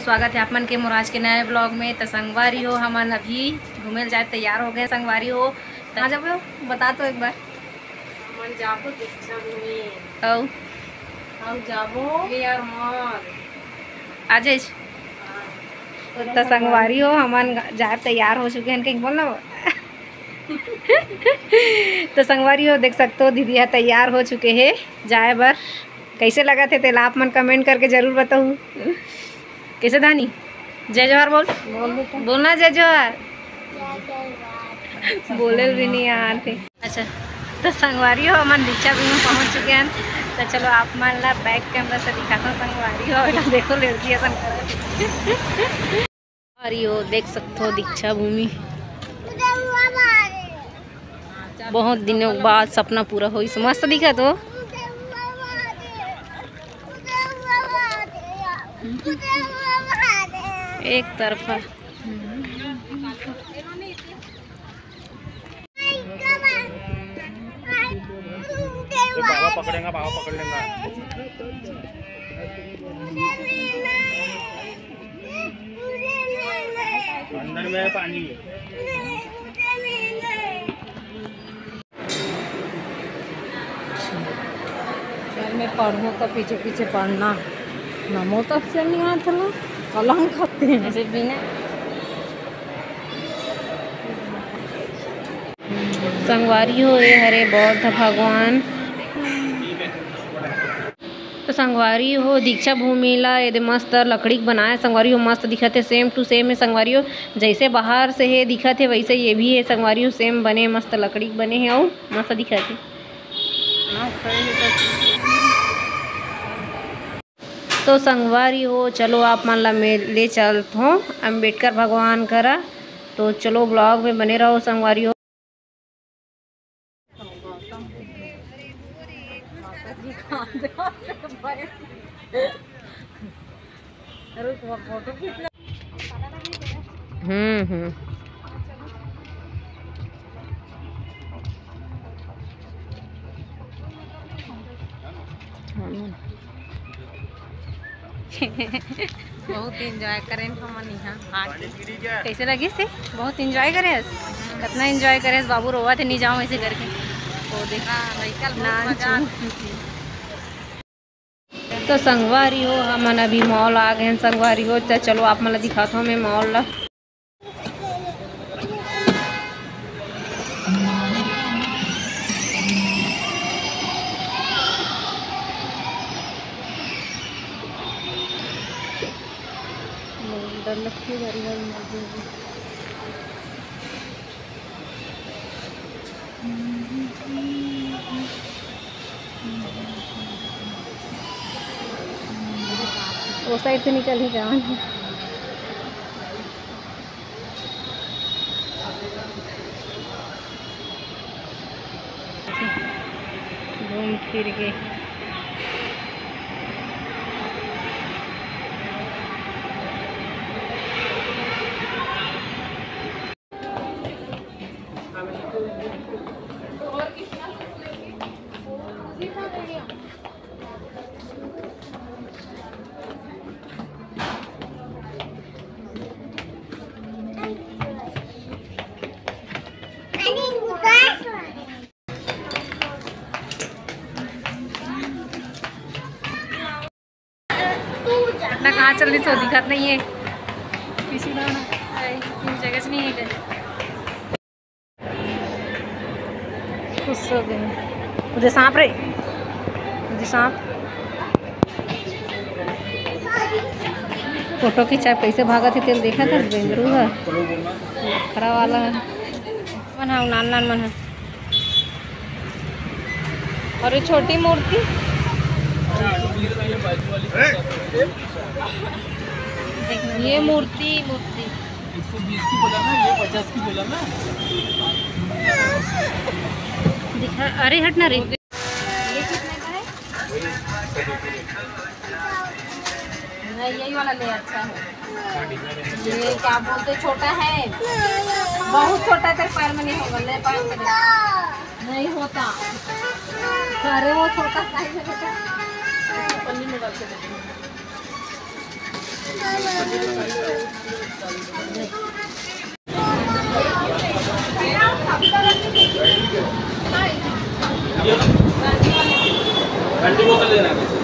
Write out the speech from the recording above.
स्वागत है आपमन के मोराज के नए ब्लॉग में। तो संगवारी हो हमन अभी घूमे जाए तैयार हो गए। संगवारी हो कहाँ जब बता तो एक बार। हमन जाबो दीक्षा भूमि औ जाबो यार मार आ जाए। तो संगवारी हो हमन जाए तैयार हो चुके हैं। कहीं बोलना तो संगवारी हो देख सकते हो दीदी तैयार हो चुके हैं जाए बर। कैसे लगा थे तेला आप मन कमेंट करके जरूर बताऊँ। कैसे धानी जय जोहार बोल बोलना जय जोहार बोले भी नहीं यार थे। अच्छा तो संगवारी हो हमन दीक्षा भी में पहुँच चुके हैं। तो चलो आप मान ला बैक कैमरा से दिखाता हूँ। संगवारी हो देखो लड़की ऐसा संगवारी हो देख सकते हो दीक्षा भूमि। बहुत दिनों बाद सपना पूरा हो मस्त दिखा तो एक तरफा बाबा पकड़ेगा, बाबा पकड़ लेगा। अंदर में पानी मैं पढ़ूँ तो पीछे पीछे पढ़ना नमो तब से नहीं आता ना कलम खाते हैं ऐसे बिना संगवारी हो ये हरे बौद्ध भगवान। तो संगवारी हो दीक्षा भूमि ला ये मस्त लकड़ी बनाए। संगवारी हो मस्त दिखत है सेम टू सेम है। संगवारी हो जैसे बाहर से है दिखत है वैसे ये भी है। संगवारी हो सेम बने मस्त लकड़ी बने हैं और मस्त दिखत है। तो संगवारी हो चलो आप मान ला ले चलते हो अम्बेडकर भगवान करा। तो चलो ब्लॉग में बने रहो संगवारी हो। बहुत एंजॉय करें हमन यहाँ। कैसे लगे से बहुत एंजॉय करे कितना एंजॉय करे बाबू रोवा थे नहीं जाऊँ ऐसे करके वो देखा। तो संगवारी हो हमन अभी मॉल आ गए हैं। संगवारी हो तो चलो आप मतलब दिखाता हूँ मैं मॉल ला। वो साइड से निकल ही जाओ। घूम फिर के ना कहाँ चल रही तो दिखत नहीं है। किसी ना जगह से नहीं है कुछ उधर सांप रे उधर सांप। फोटो खींचा कैसे भागा थे तेल देखा था बेंगरू है खरा वाला है मन है नान नान मन है। और ये छोटी मूर्ति ये मूर्ति 120 की बोला ना, ये 50 की बोला ना। दिखा अरे हट ना रे। ये कितने का है? नहीं यही वाला ले अच्छा है। ये क्या बोलते छोटा है बहुत छोटा तेरे पैर में नहीं होगा। ले पैर में नहीं होता। अरे वो छोटा साइज है बेटा पन्नी में डाल के ठंडी बोतल लेना है।